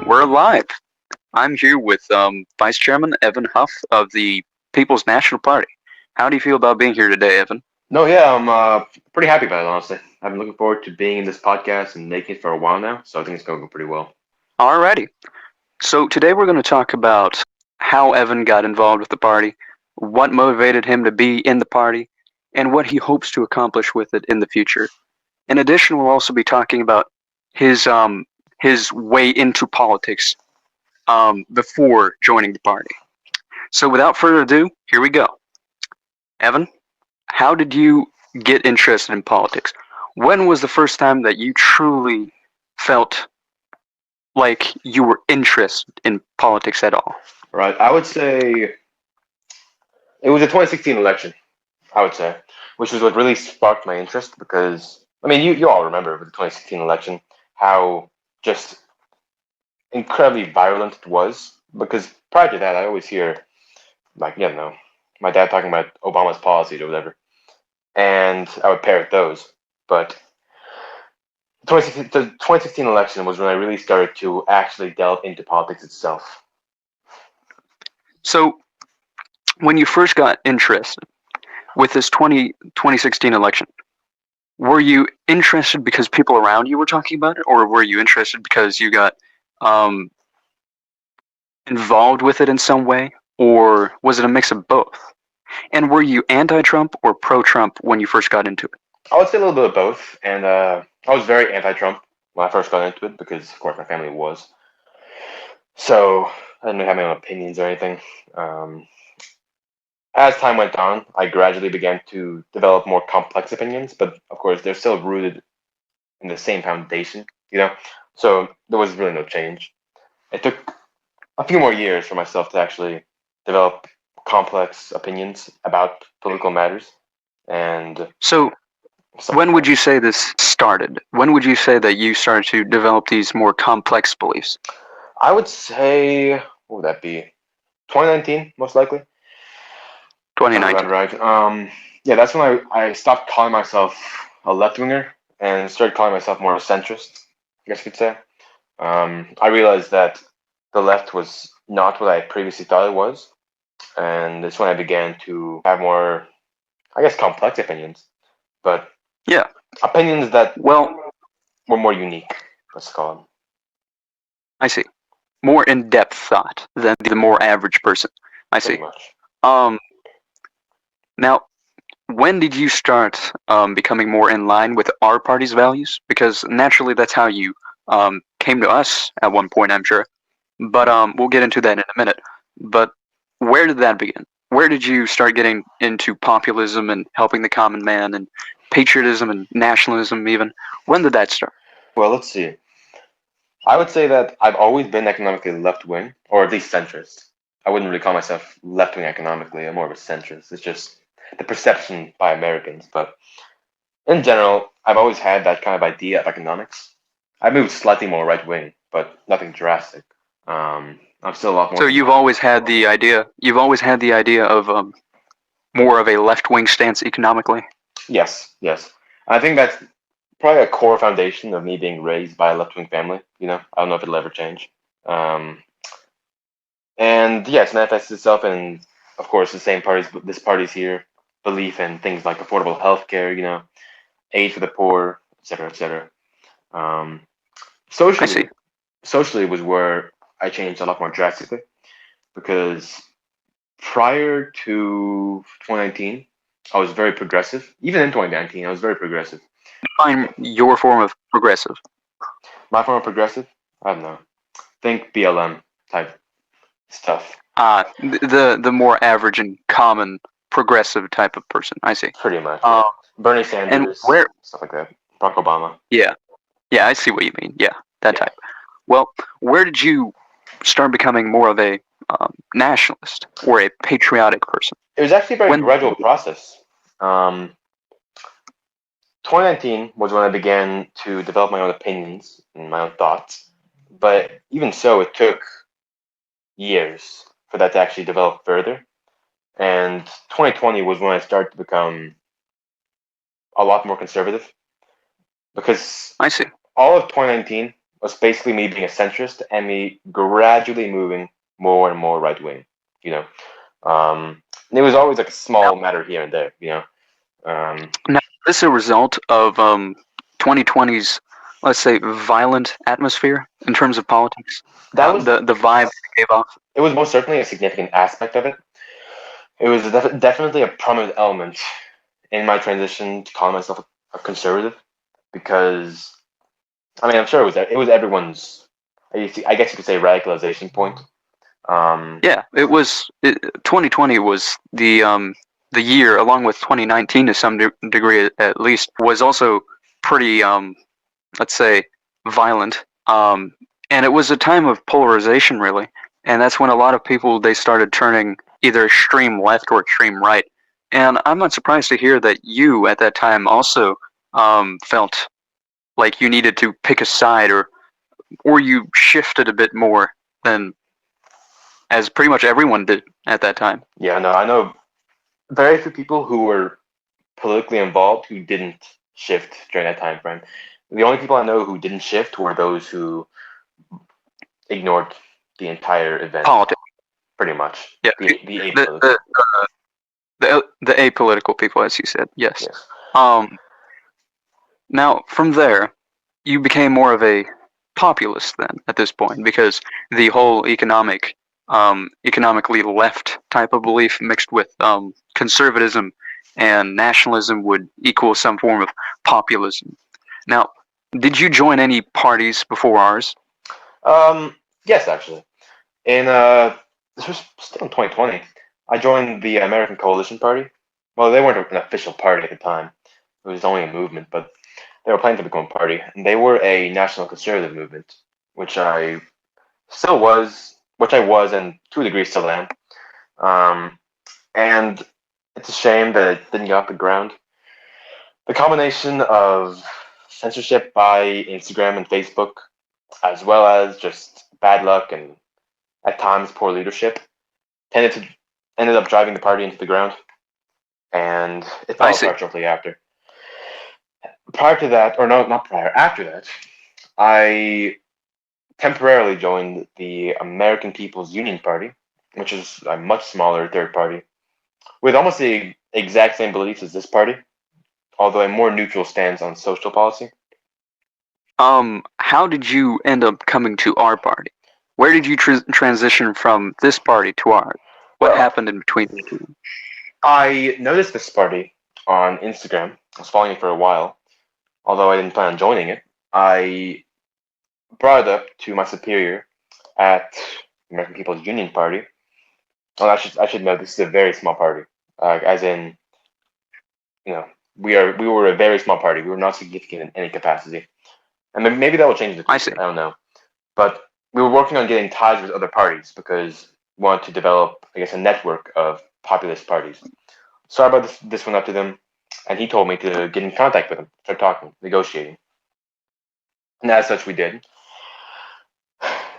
We're live. I'm here with Vice Chairman Evan Huff of the People's National Party. How do you feel about being here today, Evan? No, yeah, I'm pretty happy about it, honestly. I've been looking forward to being in this podcast and making it for a while now, so I think it's going to go pretty well. Alrighty. So today we're going to talk about how Evan got involved with the party, what motivated him to be in the party, and what he hopes to accomplish with it in the future. In addition, we'll also be talking about his way into politics before joining the party. So without further ado, here we go. Evan, how did you get interested in politics? When was the first time that you truly felt like you were interested in politics at all? Right, I would say it was the 2016 election, I would say, which was what really sparked my interest because, I mean, you all remember with the 2016 election how just incredibly violent it was because prior to that, I always hear, like, you know, my dad talking about Obama's policies or whatever, and I would parrot those. But the 2016 election was when I really started to actually delve into politics itself. So, when you first got interested with this 2016 election, were you interested because people around you were talking about it, or were you interested because you got um, involved with it in some way, or was it a mix of both? And were you anti-Trump or pro-Trump when you first got into it? I would say a little bit of both, and I was very anti-Trump when I first got into it because, of course, my family was. So I didn't really have my own opinions or anything. Um, as time went on, I gradually began to develop more complex opinions, but of course, they're still rooted in the same foundation, you know. So there was really no change. It took a few more years for myself to actually develop complex opinions about political matters, and So, stuff when like would that. you say this started? When would you say that you started to develop these more complex beliefs? I would say, what would that be? 2019, most likely. Sounds about 2019. right. Yeah, that's when I stopped calling myself a left winger and started calling myself more a centrist, I guess you could say. I realized that the left was not what I previously thought it was, and that's when I began to have more, I guess, complex opinions, but Yeah. opinions that Well, were more unique, let's call them. I see. More in-depth thought than the more average person. I Pretty see. much. Um, Now, when did you start becoming more in line with our party's values? Because naturally, that's how you came to us at one point, I'm sure. But we'll get into that in a minute. But where did that begin? Where did you start getting into populism and helping the common man and patriotism and nationalism even? When did that start? Well, let's see. I would say that I've always been economically left wing, or at least centrist. I wouldn't really call myself left wing economically. I'm more of a centrist. It's just the perception by Americans. But in general, I've always had that kind of idea of economics. I moved slightly more right wing, but nothing drastic. I'm still a lot more. So you've always had the idea. You've always had the idea of more of a left-wing stance economically. Yes, yes. I think that's probably a core foundation of me being raised by a left wing family. You know, I don't know if it'll ever change. Um, And yes, manifests itself in, of course, the same parties, this party's here, belief in things like affordable healthcare, you know, aid for the poor, et cetera, et cetera. Um, I see. socially, socially was where I changed a lot more drastically because prior to 2019, I was very progressive. Even in 2019, I was very progressive. Define your form of progressive. My form of progressive, I don't know. Think BLM type stuff. The more average and common progressive type of person. I see. Pretty much, yeah. Um, Bernie and Sanders, where? stuff like that. Barack Obama. Yeah, yeah, I see what you mean. Yeah, that Yeah. type. Well, where did you start becoming more of a nationalist or a patriotic person? It was actually a very When? gradual process. Um, 2019 was when I began to develop my own opinions and my own thoughts. But even so, it took years for that to actually develop further. And 2020 was when I started to become a lot more conservative because I see. all of 2019 was basically me being a centrist and me gradually moving more and more right wing. You know, and it was always like a small matter here and there. Now, is this a result of 2020's, let's say, violent atmosphere in terms of politics? That was The vibe it gave off? it was most certainly a significant aspect of it. It was definitely a prominent element in my transition to call myself a conservative, because I mean I'm sure it was everyone's, I guess you could say, radicalization point. Yeah, 2020 was the year, along with 2019 to some degree at least, was also pretty let's say violent. And it was a time of polarization, really, and that's when a lot of people they started turning either extreme left or extreme right. And I'm not surprised to hear that you at that time also felt like you needed to pick a side, or you shifted a bit more than as pretty much everyone did at that time. Yeah, no, I know very few people who were politically involved who didn't shift during that time frame. The only people I know who didn't shift were those who ignored the entire event, Politics. pretty much. Yeah, The the apolitical. the, the apolitical people, as you said. Yes. Yes. Um. Now from there, you became more of a populist then at this point, because the whole economically left type of belief mixed with conservatism and nationalism would equal some form of populism. Now, did you join any parties before ours? Yes, actually. In this was still in 2020. I joined the American Coalition Party. Well, they weren't an official party at the time. It was only a movement, but they were planning to become a party, and they were a national conservative movement, which I and to a degree still am. Um, and it's a shame that it didn't get off the ground. The combination of censorship by Instagram and Facebook, as well as just bad luck and at times poor leadership, ended up driving the party into the ground, and it I fell see. apart shortly after. Prior to that, or no, not prior, after that, I temporarily joined the American People's Union Party, which is a much smaller third party, with almost the exact same beliefs as this party, although a more neutral stance on social policy. How did you end up coming to our party? Where did you transition from this party to ours? What Well, happened in between the two? I noticed this party on Instagram. I was following it for a while, although I didn't plan on joining it. I brought it up to my superior at American People's Union Party. Well, I should note this is a very small party, as in, you know, we were a very small party. We were not significant in any capacity, and maybe that will change in the I future. see. I don't know, but we were working on getting ties with other parties because we wanted to develop, I guess, a network of populist parties. So I brought this one up to them, and he told me to get in contact with him, start talking, negotiating, and as such we did.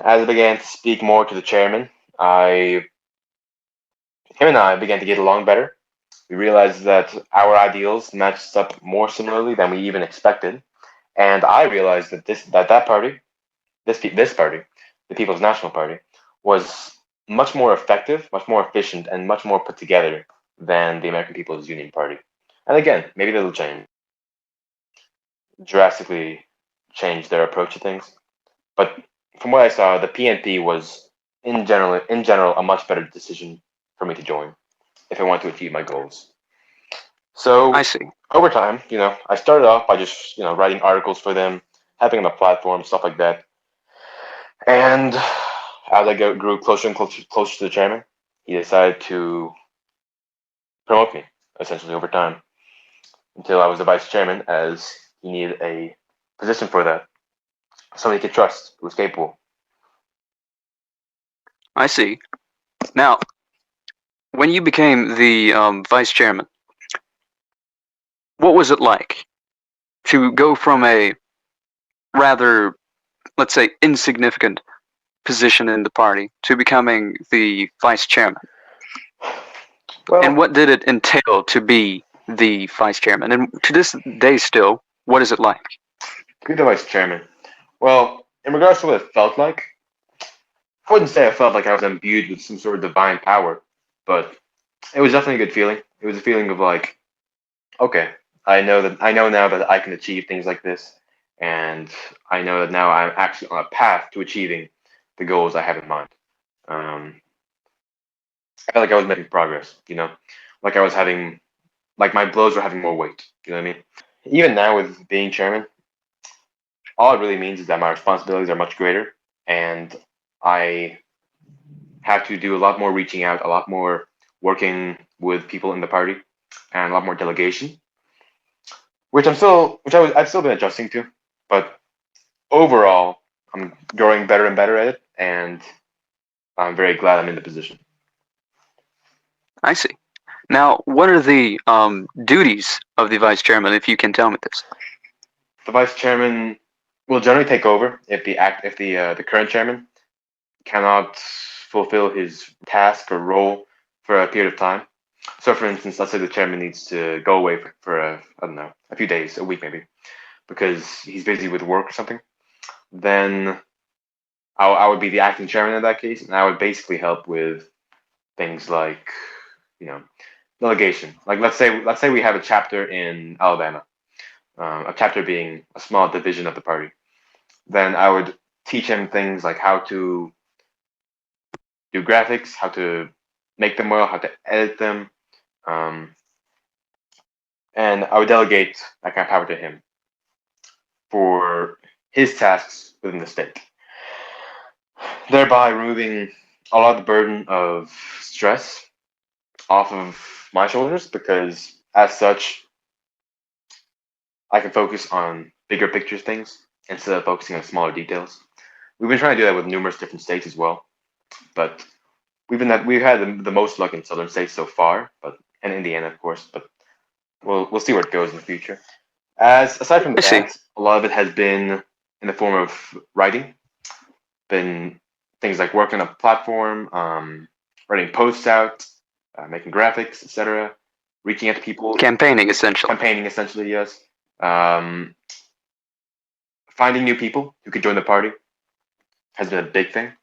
As I began to speak more to the chairman, him and I began to get along better. We realized that our ideals matched up more similarly than we even expected, and I realized that that party, this party, the People's National Party, was much more effective, much more efficient, and much more put together than the American People's Union Party. And again, maybe that'll change, drastically change their approach to things. But from what I saw, the PNP was in general a much better decision for me to join if I want to achieve my goals. I So see. over time, I started off by just writing articles for them, having them a platform, stuff like that. And as I grew closer and closer to the chairman, he decided to promote me essentially over time until I was the vice chairman, as he needed a position for that, somebody he could trust, who was capable. I see. Now, when you became the vice chairman, what was it like to go from a rather, let's say, insignificant position in the party to becoming the vice chairman? And Well, what did it entail to be the vice chairman? And to this day still, what is it like? to be the vice chairman. Well, in regards to what it felt like, I wouldn't say I felt like I was imbued with some sort of divine power, but it was definitely a good feeling. It was a feeling of like, okay, I know now that I can achieve things like this, and I know that now I'm actually on a path to achieving the goals I have in mind. Um, I felt like I was making progress, like I was having, like my blows were having more weight. You know what I mean? Even now with being chairman, all it really means is that my responsibilities are much greater, and I have to do a lot more reaching out, a lot more working with people in the party, and a lot more delegation, I've still been adjusting to, but overall, I'm growing better and better at it, and I'm very glad I'm in the position. I see. Now, what are the duties of the vice chairman, if you can tell me this? The vice chairman will generally take over if the current chairman cannot fulfill his task or role for a period of time. So, for instance, let's say the chairman needs to go away for I don't know, a few days, a week maybe, because he's busy with work or something. Then I would be the acting chairman in that case, and I would basically help with things like, you know, delegation. Like let's say we have a chapter in Alabama, a chapter being a small division of the party. Then I would teach him things like how to do graphics, how to make them well, how to edit them, um, and I would delegate that kind of power to him for his tasks within the state, thereby removing a lot of the burden of stress off of my shoulders because, as such, I can focus on bigger picture things instead of focusing on smaller details. We've been trying to do that with numerous different states as well, but we've had the most luck in southern states so far, but and Indiana, of course. But we'll see where it goes in the future. As aside from I see. that, a lot of it has been in the form of writing, been things like working on a platform, writing posts out, making graphics, etc., reaching out to people, Campaigning, essentially. campaigning essentially, yes. Um, Finding new people who could join the party has been a big thing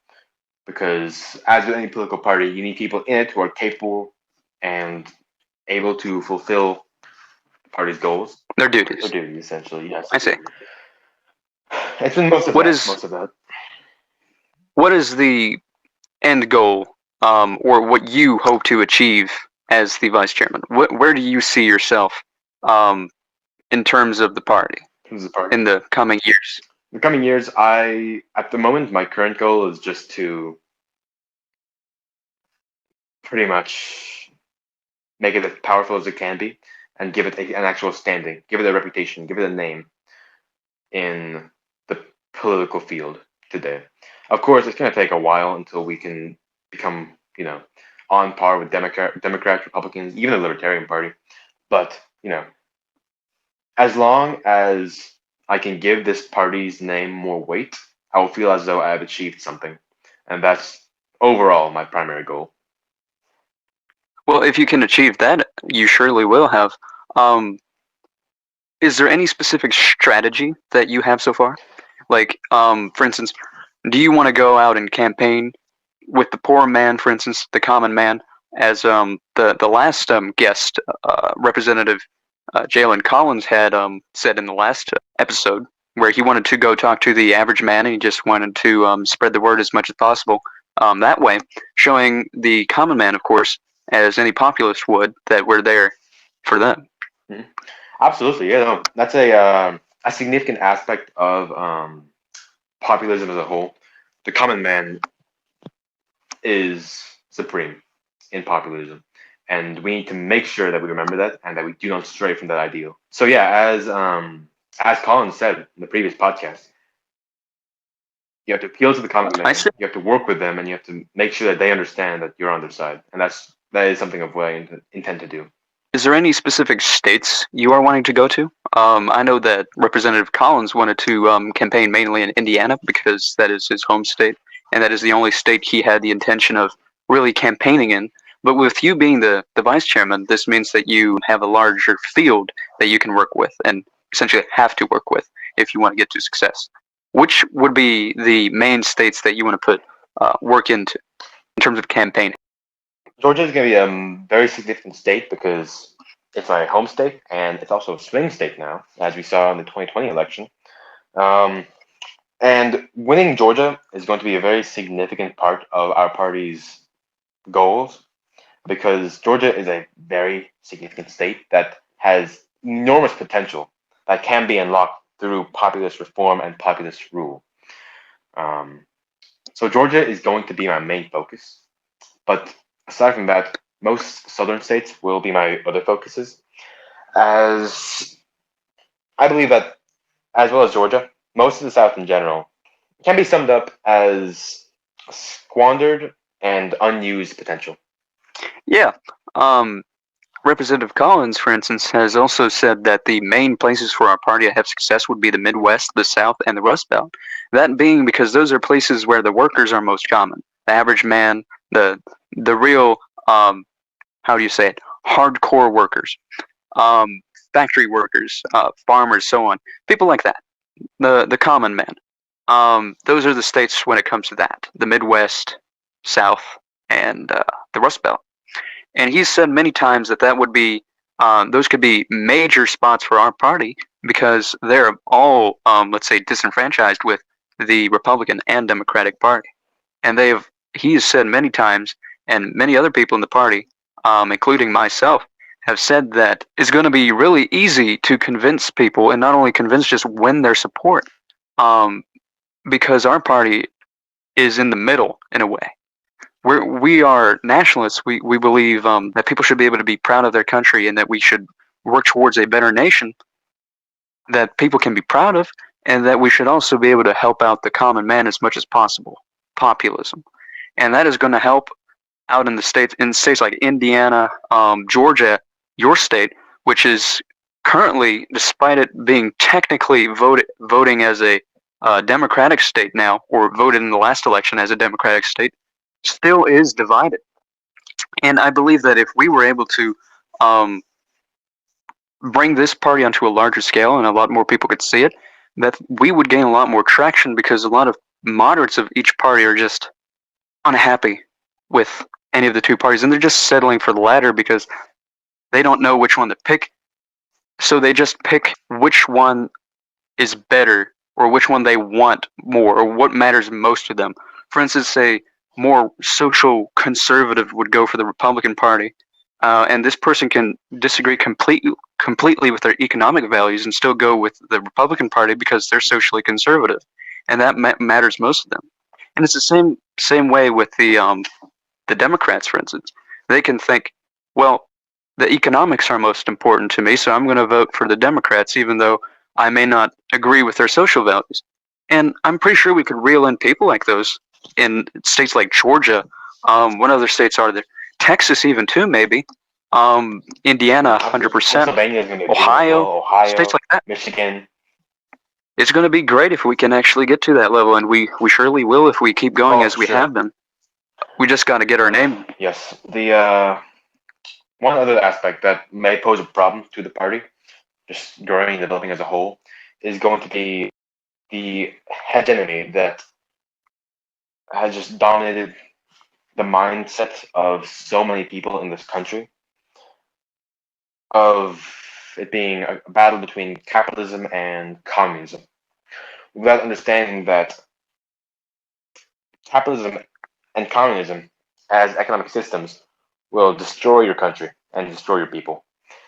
because, as with any political party, you need people in it who are capable and able to fulfill the party's goals. Their Or duties. duty, essentially, yes. I see. It's been most of What that. is Most of that. what is the end goal, or what you hope to achieve as the vice chairman? Where do you see yourself, um, in terms of the party Who's the party? in the coming years? In the coming years, at the moment, my current goal is just to pretty much make it as powerful as it can be and give it an actual standing, give it a reputation, give it a name in the political field today. Of course, it's going to take a while until we can become, on par with Democrats, Republicans, even the Libertarian Party. But, as long as I can give this party's name more weight, I will feel as though I have achieved something. And that's overall my primary goal. Well, if you can achieve that, you surely will have. Um, is there any specific strategy that you have so far? Like, for instance, do you want to go out and campaign with the poor man, for instance, the common man, as the last guest, Representative Jalen Collins had said in the last episode, where he wanted to go talk to the average man and he just wanted to spread the word as much as possible that way, showing the common man, of course, as any populist would, that we're there for them. Mhm. Absolutely, yeah, no, that's a significant aspect of populism as a whole. The common man is supreme in populism, and we need to make sure that we remember that and that we do not stray from that ideal. So yeah, as Colin said in the previous podcast, you have to appeal to the common I man, see. you have to work with them, and you have to make sure that they understand that you're on their side, and that is something of what I intend to do. Is there any specific states you are wanting to go to? I know that Representative Collins wanted to campaign mainly in Indiana because that is his home state, and that is the only state he had the intention of really campaigning in. But with you being the vice chairman, this means that you have a larger field that you can work with and essentially have to work with if you want to get to success. which would be the main states that you want to put work into in terms of campaigning? Georgia is going to be a very significant state because it's my home state and it's also a swing state now, as we saw in the 2020 election. And winning Georgia is going to be a very significant part of our party's goals because Georgia is a very significant state that has enormous potential that can be unlocked through populist reform and populist rule. So Georgia is going to be my main focus. But aside from that, most southern states will be my other focuses, as I believe that, as well as Georgia, most of the South in general can be summed up as squandered and unused potential. Yeah. Representative Collins, for instance, has also said that the main places for our party to have success would be the Midwest, the South, and the Rust Belt. That being because those are places where the workers are most common. The average man, the real, how do you say it, hardcore workers, factory workers, farmers, so on, people like that, the common man. Those are the states when it comes to that, the Midwest, South, and the Rust Belt. And he's said many times that that would be, those could be major spots for our party because they're all, let's say, disenfranchised with the Republican and Democratic Party. And he has said many times, and many other people in the party, including myself, have said that it's going to be really easy to convince people, and not only convince, just win their support, because our party is in the middle in a way. We are nationalists. We believe that people should be able to be proud of their country and that we should work towards a better nation that people can be proud of, and that we should also be able to help out the common man as much as possible. Populism. And that is going to help out in states like Indiana, Georgia, your state, which is currently, despite it being technically voting as a Democratic state now, or voted in the last election as a Democratic state, still is divided. And I believe that if we were able to um, bring this party onto a larger scale and a lot more people could see it, that we would gain a lot more traction because a lot of moderates of each party are just unhappy with any of the two parties, and they're just settling for the latter because they don't know which one to pick. So they just pick which one is better, or which one they want more, or what matters most to them. For instance, say more social conservative would go for the Republican Party, and this person can disagree completely with their economic values and still go with the Republican Party because they're socially conservative, and that matters most to them. And it's the same way with the Democrats, for instance. They can think, well, the economics are most important to me, so I'm going to vote for the Democrats, even though I may not agree with their social values. And I'm pretty sure we could reel in people like those in states like Georgia. What other states are there? Texas, even too, maybe. Indiana, 100%. Pennsylvania is going to be Ohio, states like that. Michigan. It's going to be great if we can actually get to that level, and we surely will if we keep going as we have been. We just got to get our name. Yes. The one other aspect that may pose a problem to the party, just growing and developing as a whole, is going to be the hegemony that has just dominated the mindset of so many people in this country, of it being a battle between capitalism and communism, without understanding that capitalism and communism as economic systems will destroy your country and destroy your people,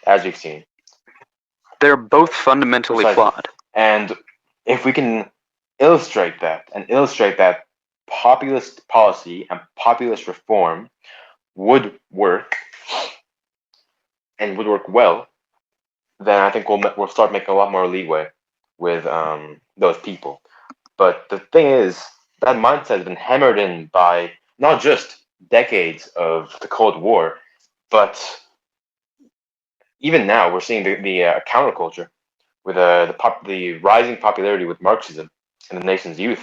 as we've seen. They're both fundamentally flawed. And if we can illustrate that populist policy and populist reform would work and would work well, then I think we'll start making a lot more leeway with those people. But the thing is, that mindset has been hammered in by not just decades of the Cold War, but even now we're seeing the counterculture with the rising popularity with Marxism in the nation's youth,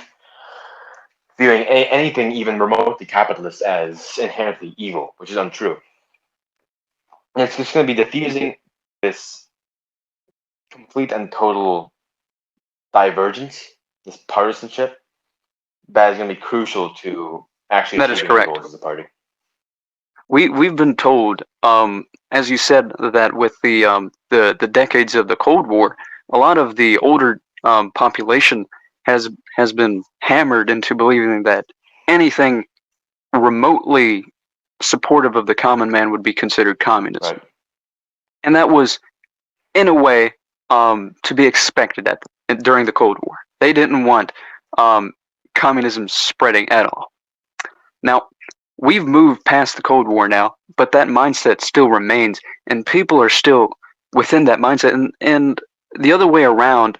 viewing anything even remotely capitalist as inherently evil, which is untrue. And it's just going to be diffusing this complete and total divergence this partisanship, that is going to be crucial to actually That is achieving our correct. goals as a party. We've been told, as you said, that with the decades of the Cold War, a lot of the older population has been hammered into believing that anything remotely supportive of the common man would be considered communism, Right. and that was in a way to be expected during the Cold War. They didn't want um, communism spreading at all. Now, we've moved past the Cold War now, but that mindset still remains, and people are still within that mindset. And the other way around,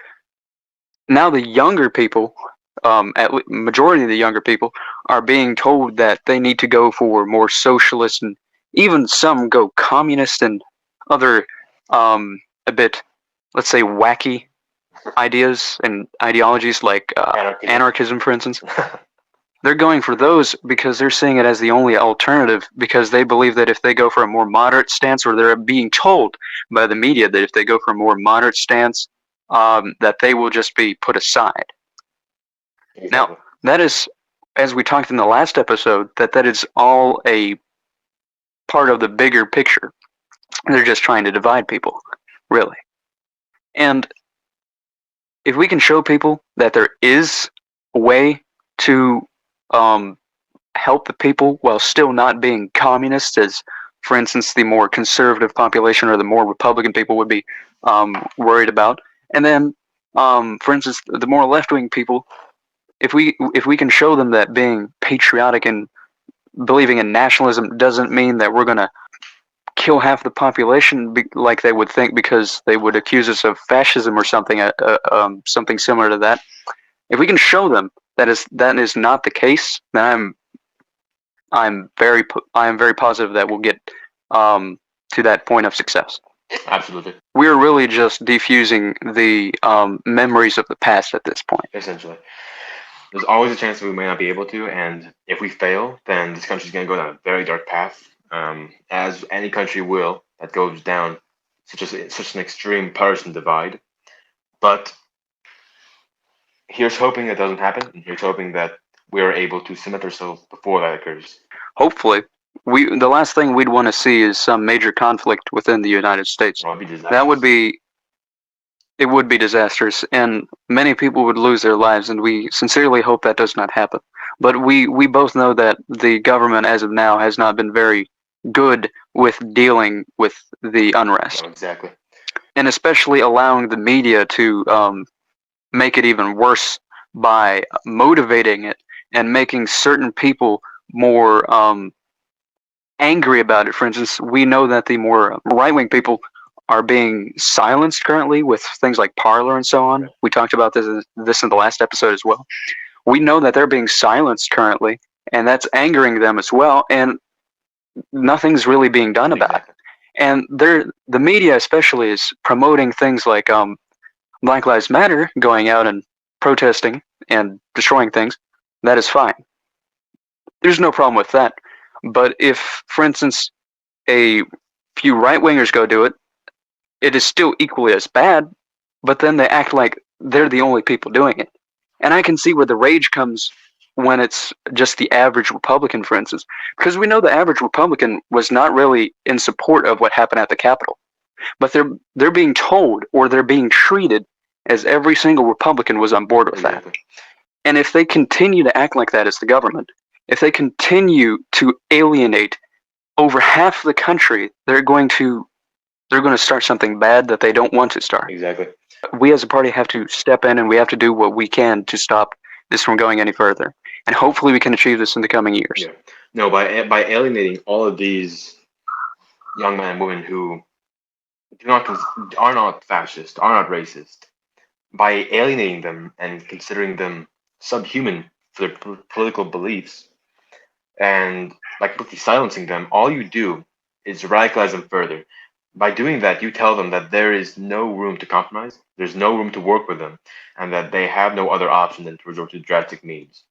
now the younger people, majority of the younger people, are being told that they need to go for more socialist, and even some go communist and other a bit, let's say, wacky ideas and ideologies like anarchism, for instance. They're going for those because they're seeing it as the only alternative, because they believe that if they go for a more moderate stance, or they're being told by the media that if they go for a more moderate stance, that they will just be put aside. Now, Exactly. that is, as we talked in the last episode, that is all a part of the bigger picture. They're just trying to divide people, really. And if we can show people that there is a way to um, help the people while still not being communist, as, for instance, the more conservative population or the more Republican people would be worried about. And then, for instance, the more left-wing people, if we can show them that being patriotic and believing in nationalism doesn't mean that we're going to kill half the population like they would think, because they would accuse us of fascism or something, something similar to that. If we can show them that is not the case, then I am very positive that we'll get to that point of success. Absolutely. We're really just defusing the memories of the past at this point. Essentially. There's always a chance that we may not be able to, and if we fail, then this country's going to go down a very dark path, as any country will that goes down such an extreme partisan divide. But here's hoping that doesn't happen, and here's hoping that we are able to cement ourselves before that occurs. Hopefully, the last thing we'd want to see is some major conflict within the United States. Well, it'd be disastrous. That would be It would be disastrous, and many people would lose their lives, and we sincerely hope that does not happen. But we both know that the government, as of now, has not been very good with dealing with the unrest, Oh, exactly. and especially allowing the media to make it even worse by motivating it and making certain people more angry about it. For instance, we know that the more right-wing people are being silenced currently with things like Parler and so on. We talked about this in the last episode as well. We know that they're being silenced currently, and that's angering them as well, and nothing's really being done about it. And the media especially is promoting things like Black Lives Matter, going out and protesting and destroying things. That is fine. There's no problem with that. But if, for instance, a few right-wingers go do it, it is still equally as bad, but then they act like they're the only people doing it. And I can see where the rage comes when it's just the average Republican, for instance, because we know the average Republican was not really in support of what happened at the Capitol, but they're being told, or they're being treated as every single Republican was on board with that. And if they continue to act like that as the government, if they continue to alienate over half the country, they're going to start something bad that they don't want to start. Exactly. We as a party have to step in, and we have to do what we can to stop this from going any further. And hopefully we can achieve this in the coming years. Yeah. No, by alienating all of these young men and women who are not fascist, are not racist, by alienating them and considering them subhuman for their political beliefs, and by completely silencing them, all you do is radicalize them further. By doing that, you tell them that there is no room to compromise, there's no room to work with them, and that they have no other option than to resort to drastic means.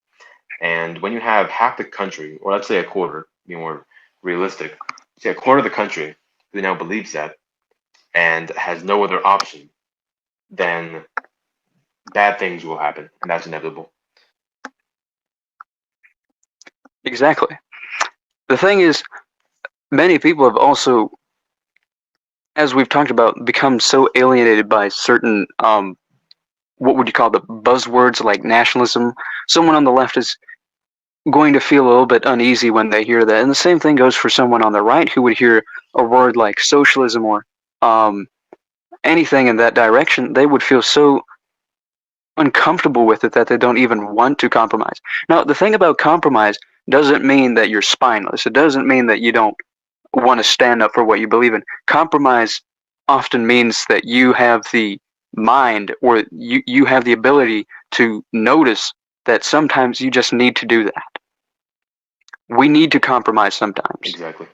And when you have half the country, or let's say a quarter, be more realistic, say a quarter of the country who now believes that and has no other option than bad things will happen, and that's inevitable. Exactly. The thing is, many people have also, as we've talked about, become so alienated by certain, what would you call the buzzwords like nationalism. Someone on the left is going to feel a little bit uneasy when they hear that. And the same thing goes for someone on the right who would hear a word like socialism or um, anything in that direction. They would feel so uncomfortable with it that they don't even want to compromise. Now, the thing about compromise doesn't mean that you're spineless. It doesn't mean that you don't want to stand up for what you believe in. Compromise often means that you have the mind or you have the ability to notice that sometimes you just need to do that. We need to compromise sometimes. Exactly.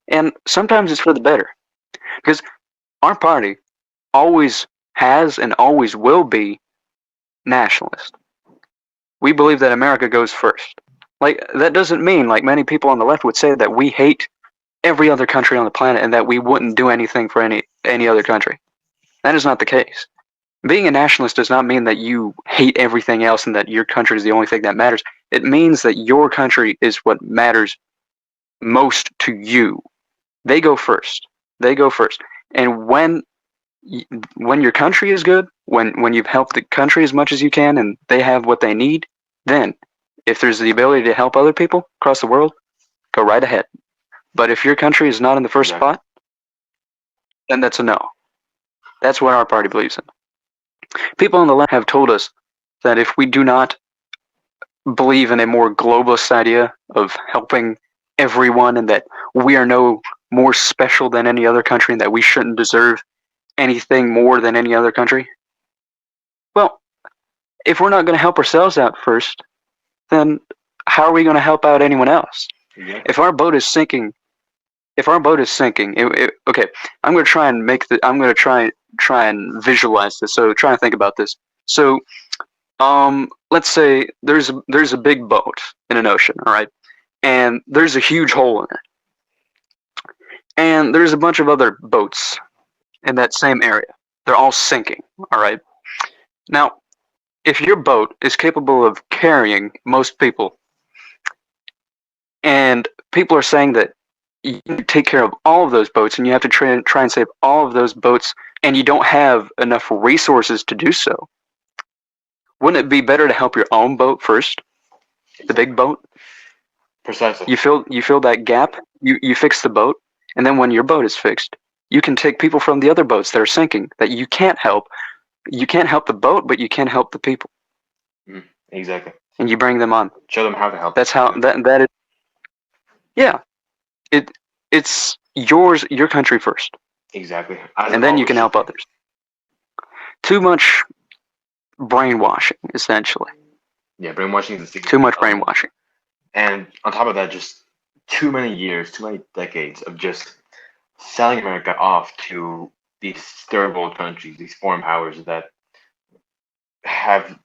And sometimes it's for the better. Because our party always has and always will be nationalist. We believe that America goes first. Like, that doesn't mean, like many people on the left would say, that we hate every other country on the planet and that we wouldn't do anything for any other country. That is not the case. Being a nationalist does not mean that you hate everything else and that your country is the only thing that matters. It means that your country is what matters most to you. They go first. They go first. And when your country is good, when you've helped the country as much as you can and they have what they need, then if there's the ability to help other people across the world, go right ahead. But if your country is not in the first Exactly. spot, then that's a no. That's what our party believes in. People on the left have told us that if we do not believe in a more globalist idea of helping everyone and that we are no more special than any other country and that we shouldn't deserve anything more than any other country, well, if we're not going to help ourselves out first, then how are we going to help out anyone else? Exactly. If our boat is sinking, okay, I'm going to try and I'm going to try and visualize this. So try and think about this. So, let's say there's a big boat in an ocean, all right, and there's a huge hole in it, and there's a bunch of other boats in that same area. They're all sinking, all right. Now, if your boat is capable of carrying most people, and people are saying that you take care of all of those boats and you have to try and save all of those boats and you don't have enough resources to do so, wouldn't it be better to help your own boat first, the big boat? Precisely. You fill that gap, you fix the boat, and then when your boat is fixed, you can take people from the other boats that are sinking that you can't help. You can't help the boat, but you can help the people. Exactly. And you bring them on. Show them how to help. That's how that is. Yeah, it's your country first, Exactly. As and it then you always can should help be. others. Too much brainwashing, essentially. Yeah, brainwashing is a Too much significant element. brainwashing. And on top of that, just too many years, too many decades of just selling America off to these third world countries, these foreign powers that have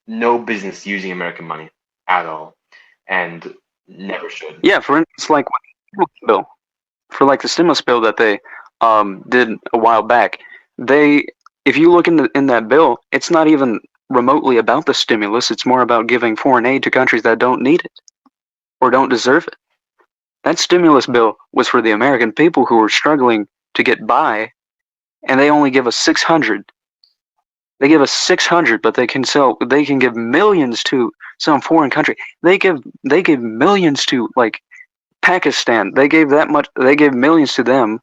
no business using American money at all and never should. Yeah, for instance, like bill, for like the stimulus bill that they did a while back, they if you look in that bill, it's not even remotely about the stimulus. It's more about giving foreign aid to countries that don't need it or don't deserve it. That stimulus bill was for the American people who were struggling to get by, and they only give us 600. They give us 600, but they can give millions to some foreign country. They give millions to like Pakistan. They gave that much. They gave millions to them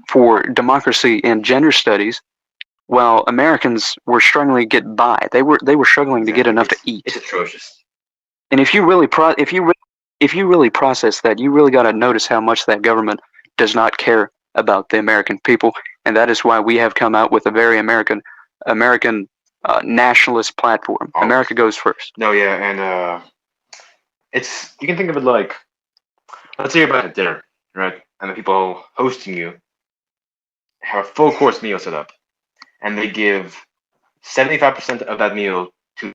for democracy and gender studies, while Americans were struggling to get by. They were struggling to get Exactly. enough to It's eat. atrocious. And if you really process that, you really got to notice how much that government does not care about the American people, and that is why we have come out with a very American nationalist platform. Always. America goes first. No, yeah, and it's you can think of it like let's say you're about at dinner, right? And the people hosting you have a full course meal set up, and they give 75% of that meal to,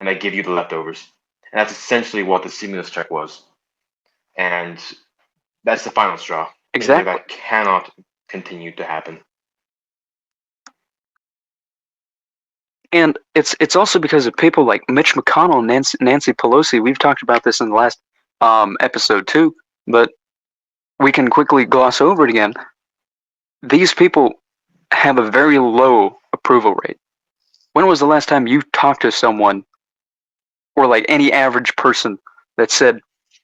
and they give you the leftovers. And that's essentially what the stimulus check was. And that's the final straw. Exactly. That cannot continue to happen. And it's also because of people like Mitch McConnell and Nancy Pelosi. We've talked about this in the last episode too, but we can quickly gloss over it again. These people have a very low approval rate. When was the last time you talked to someone, or like any average person, that said,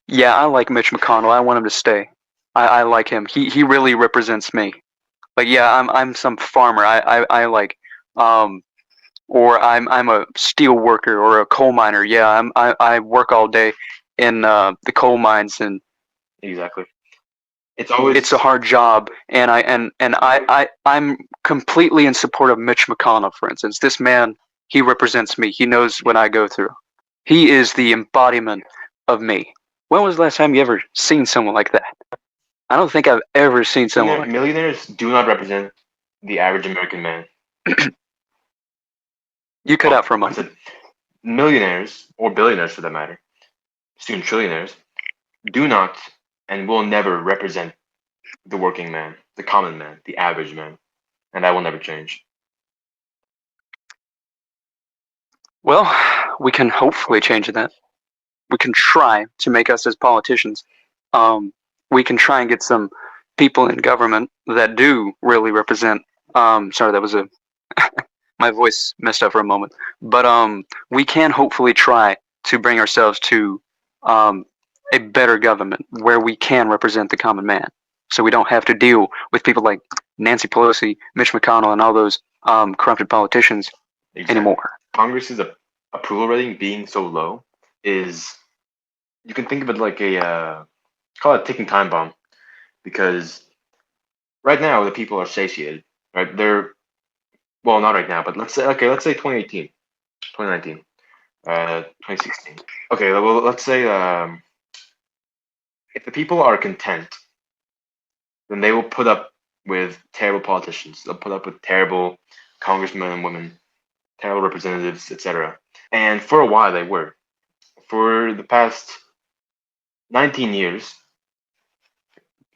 "Yeah, I like Mitch McConnell. I want him to stay. I like him. He really represents me." Like, yeah, I'm some farmer. I like, um, or I'm a steel worker or a coal miner. Yeah, I work all day in the coal mines, and Exactly. It's always it's a hard job. And I'm completely in support of Mitch McConnell, for instance. This man, he represents me. He knows what I go through. He is the embodiment of me. When was the last time you ever seen someone like that? I don't think I've ever seen someone like that. millionaires do not represent the average American man. You cut Well, out for a I moment. said millionaires, or billionaires for that matter, soon trillionaires, do not and will never represent the working man, the common man, the average man, and that will never change. Well, we can hopefully change that. We can try to make us as politicians. Um, we can try and get some people in government that do really represent. Sorry, that was a my voice messed up for a moment. But we can hopefully try to bring ourselves to um, a better government where we can represent the common man, so we don't have to deal with people like Nancy Pelosi, Mitch McConnell, and all those corrupted politicians Exactly. anymore. Congress's approval rating being so low is, you can think of it like a call it a ticking time bomb, because right now the people are satiated, right? They're, well, not right now, but let's say 2018, 2019, 2016. Okay, well, let's say if the people are content, then they will put up with terrible politicians. They'll put up with terrible congressmen and women, terrible representatives, etc. And for a while they were. For the past 19 years,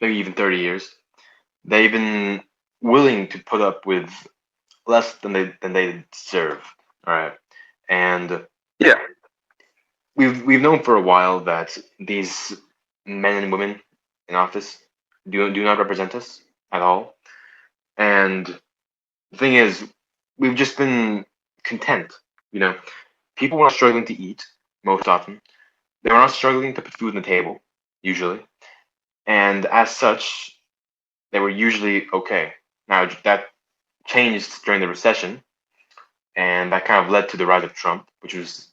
maybe even 30 years, they've been willing to put up with less than they deserve. All right, and Yeah, we've known for a while that these men and women in office do not represent us at all. And the thing is, we've just been content. You know, people were not struggling to eat most often. They were not struggling to put food on the table, usually. And as such, they were usually okay. Now, that changed during the recession, and that kind of led to the rise of Trump, which was,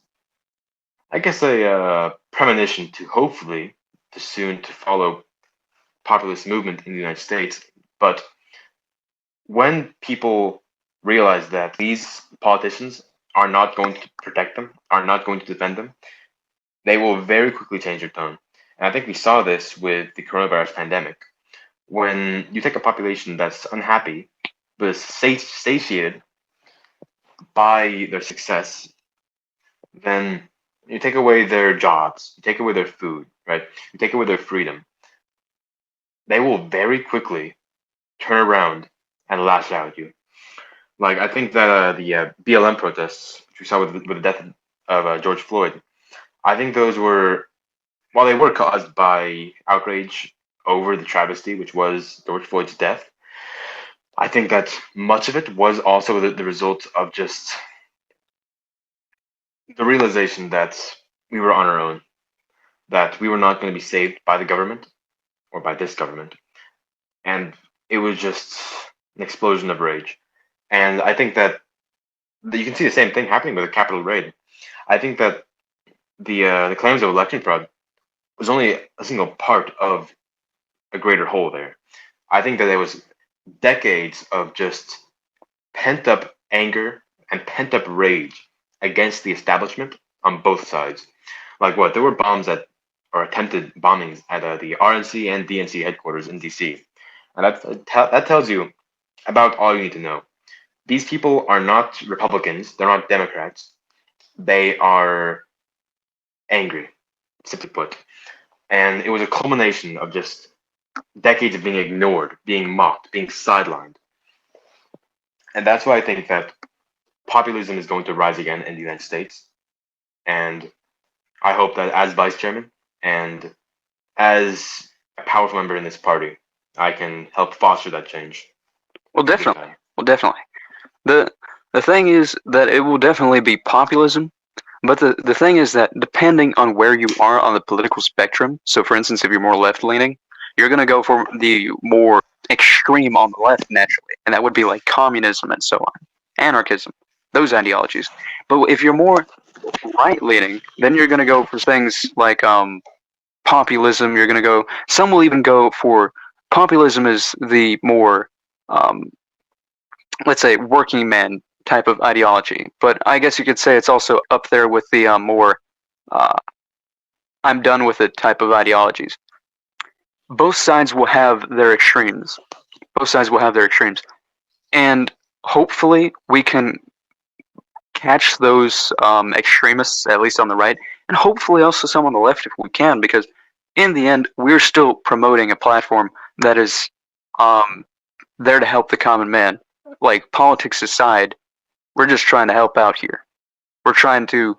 I guess, a premonition to hopefully to soon to follow populist movement in the United States. But when people realize that these politicians are not going to protect them, are not going to defend them, they will very quickly change their tone. And I think we saw this with the coronavirus pandemic. When you take a population that's unhappy, but is satiated by their success, then you take away their jobs, you take away their food, right? You take away their freedom. They will very quickly turn around and lash out at you. Like, I think that the BLM protests, which we saw with the death of George Floyd, I think those were, while they were caused by outrage over the travesty, which was George Floyd's death, I think that much of it was also the result of just the realization that we were on our own, that we were not going to be saved by the government or by this government. And it was just an explosion of rage. And I think that you can see the same thing happening with the Capitol raid. I think that the claims of election fraud was only a single part of a greater whole there. I think that there was decades of just pent up anger and pent up rage against the establishment on both sides. Like what? There were bombs at, or attempted bombings at the RNC and DNC headquarters in DC. And that tells you about all you need to know. These people are not Republicans, they're not Democrats. They are angry, simply put. And it was a culmination of just decades of being ignored, being mocked, being sidelined. And that's why I think that populism is going to rise again in the United States, and I hope that as vice chairman and as a powerful member in this party, I can help foster that change. Well, definitely. Well, definitely. The the thing is that it will definitely be populism, but the thing is that depending on where you are on the political spectrum, so for instance, if you're more left leaning, you're going to go for the more extreme on the left naturally, and that would be like communism and so on, anarchism, those ideologies. But if you're more right leaning, then you're going to go for things like populism. You're going to go. Some will even go for populism is the more um, let's say working man type of ideology, but I guess you could say it's also up there with the more uh, I'm done with it type of ideologies. Both sides will have their extremes. Both sides will have their extremes, and hopefully we can catch those extremists at least on the right, and hopefully also some on the left if we can, because in the end we're still promoting a platform that is um, there to help the common man. Like politics aside, we're just trying to help out here. We're trying to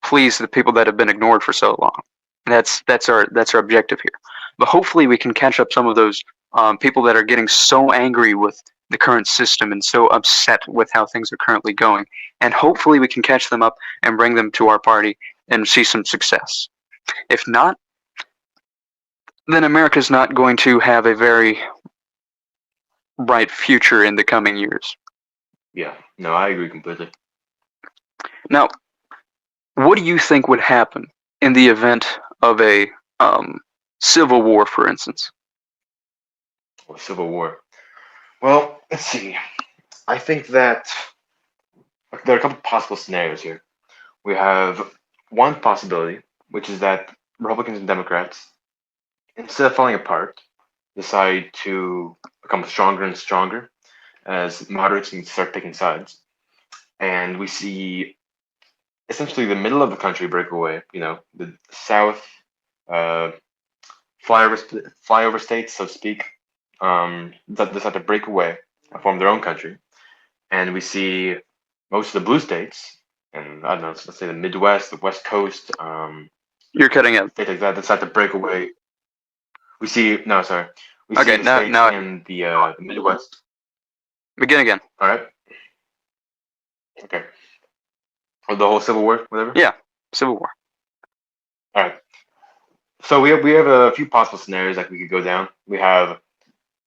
please the people that have been ignored for so long. That's our objective here. But hopefully, we can catch up some of those people that are getting so angry with the current system and so upset with how things are currently going. And hopefully, we can catch them up and bring them to our party and see some success. If not, then America's not going to have a very bright future in the coming years. Yeah, no, I agree completely. Now, what do you think would happen in the event of a civil war, for instance? Or civil war. Well, let's see. I think that there are a couple possible scenarios here. We have one possibility, which is that Republicans and Democrats, instead of falling apart, decide to become stronger and stronger as moderates need to start picking sides. And we see essentially the middle of the country break away, the South, uh, flyover states, so to speak, that decide to break away and form their own country. And we see most of the blue states, and I don't know, let's say the Midwest, the West Coast, You're cutting out. states like that decide to break away. We see, no, sorry, we see Okay, the now states now in the Midwest. begin again. All right, okay, or the whole Civil War, whatever. Yeah, civil war. All right. So we have a few possible scenarios that we could go down. We have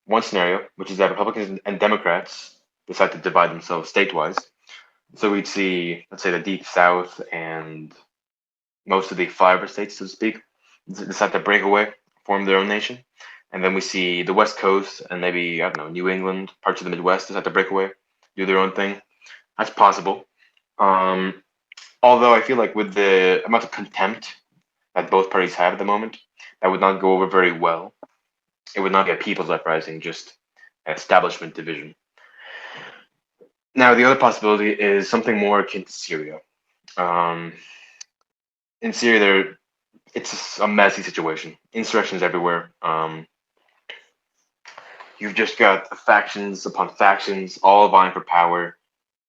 one scenario, which is that Republicans and Democrats decide to divide themselves statewise. So we'd see, let's say, the Deep South and most of the flyover states, so to speak, decide to break away, form their own nation. And then we see the West Coast and maybe, I don't know, New England, parts of the Midwest decide to break away, do their own thing. That's possible. Um, Although I feel like with the amount of contempt that both parties have at the moment, that would not go over very well. It would not be a people's uprising, just an establishment division. Now, the other possibility is something more akin to Syria. Um, in Syria, it's a messy situation. Insurrections everywhere. You've just got factions upon factions, all vying for power.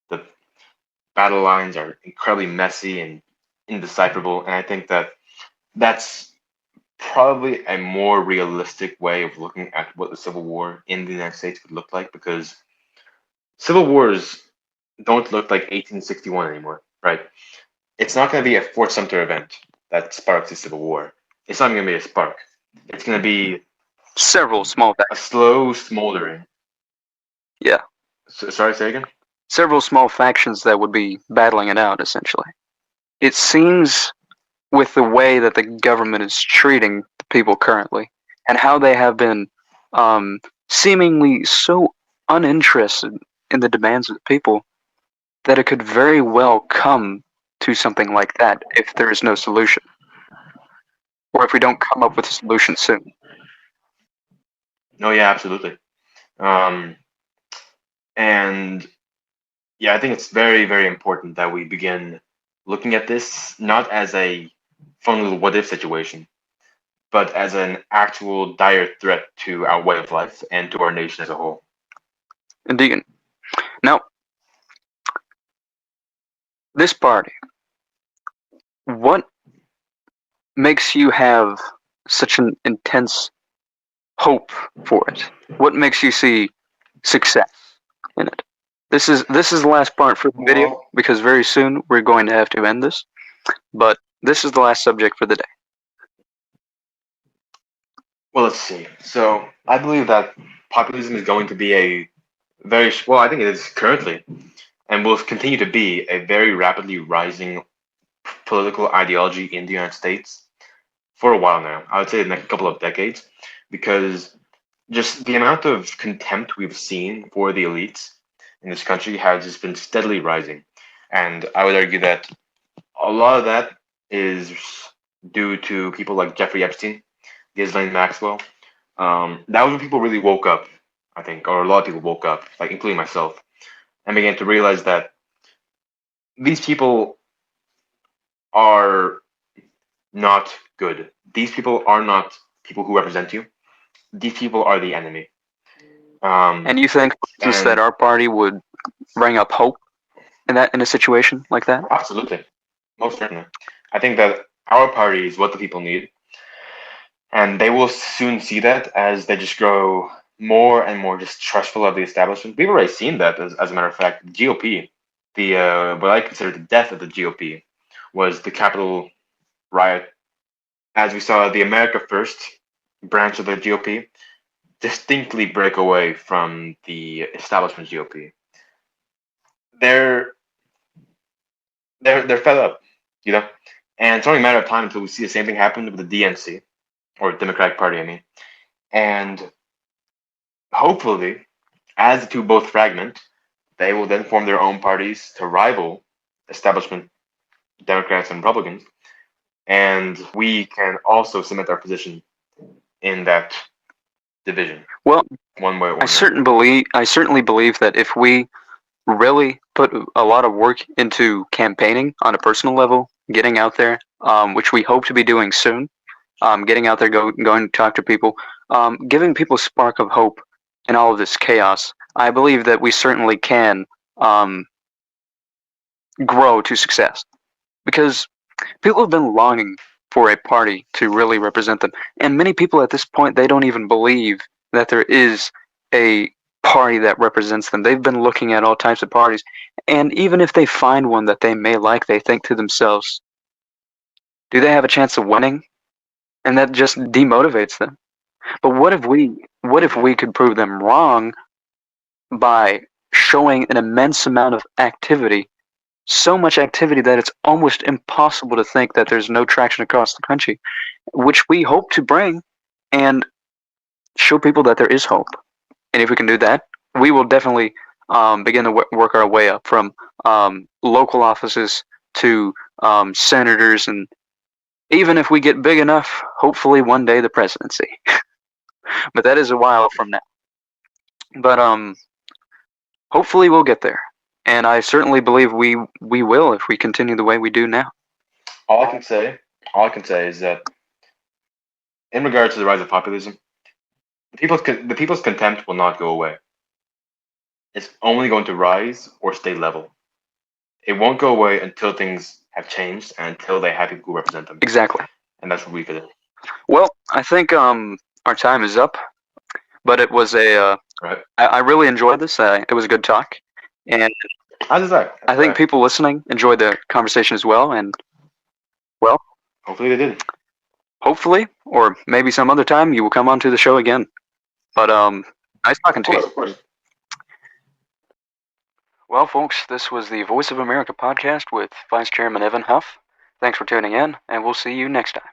The battle lines are incredibly messy and indecipherable, and I think that that's probably a more realistic way of looking at what the Civil War in the United States would look like, because civil wars don't look like 1861 anymore, right? It's not going to be a Fort Sumter event that sparks a civil war. It's not going to be a spark. It's going to be Several small a factions. slow smoldering. Yeah, Sorry, say again? several small factions that would be battling it out essentially. It seems with the way that the government is treating the people currently and how they have been um, seemingly so uninterested in the demands of the people that it could very well come to something like that if there is no solution, or if we don't come up with a solution soon. No, yeah, absolutely. Um, and yeah, I think it's very, very important that we begin looking at this not as a fun little what if situation, but as an actual dire threat to our way of life and to our nation as a whole. Indeed. Now, this party, what makes you have such an intense hope for it? What makes you see success in it? This is the last part for the video Well, because very soon we're going to have to end this. But this is the last subject for the day. well, let's see. So I believe that populism is going to be a very well. I think it is currently and will continue to be a very rapidly rising political ideology in the United States for a while now. I would say the next couple of decades, because just the amount of contempt we've seen for the elites in this country has just been steadily rising. And I would argue that a lot of that is due to people like Jeffrey Epstein, Ghislaine Maxwell. That was when people really woke up, I think, or a lot of people woke up, like including myself, and began to realize that these people are not good. These people are not people who represent you. These people are the enemy. And you think, for instance, that And our party would bring up hope in a situation like that? absolutely, most certainly, I think that our party is what the people need, and they will soon see that as they just grow more and more distrustful of the establishment. We've already seen that, as a matter of fact. The GOP, the what I consider the death of the GOP, was the Capitol riot. As we saw, the America First branch of the GOP distinctly break away from the establishment GOP. They're they're fed up, you know, and it's only a matter of time until we see the same thing happen with the DNC or Democratic Party, I mean, and hopefully, as the two both fragment, they will then form their own parties to rival establishment Democrats and Republicans, and we can also cement our position in that division, Well, one way or I another. certainly believe that if we really put a lot of work into campaigning on a personal level, getting out there, which we hope to be doing soon, getting out there, going to talk to people, giving people a spark of hope in all of this chaos. I believe that we certainly can um, grow to success because people have been longing for a party to really represent them, and many people at this point they don't even believe that there is a party that represents them. They've been looking at all types of parties, and even if they find one that they may like, they think to themselves, "Do they have a chance of winning?" And that just demotivates them. But what if we could prove them wrong by showing an immense amount of activity, so much activity that it's almost impossible to think that there's no traction across the country, which we hope to bring and show people that there is hope. And if we can do that, we will definitely begin to work our way up from local offices to senators, and even if we get big enough, hopefully one day the presidency. But that is a while from now. But hopefully we'll get there, and I certainly believe we will if we continue the way we do now. All I can say, all I can say is that in regards to the rise of populism, the people's contempt will not go away. It's only going to rise or stay level. It won't go away until things have changed and until they have people who represent them. Exactly. And that's what we fit in. Well, I think our time is up, but it was Right? I really enjoyed this. It was a good talk, and How does that? I think people listening enjoyed the conversation as well. And well, Hopefully they did. hopefully, or maybe some other time, you will come onto the show again. But nice talking to you. Of course. Well, folks, this was the Voice of America podcast with Vice Chairman Evan Huff. Thanks for tuning in, and we'll see you next time.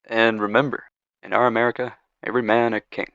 And remember, in our America, every man a king.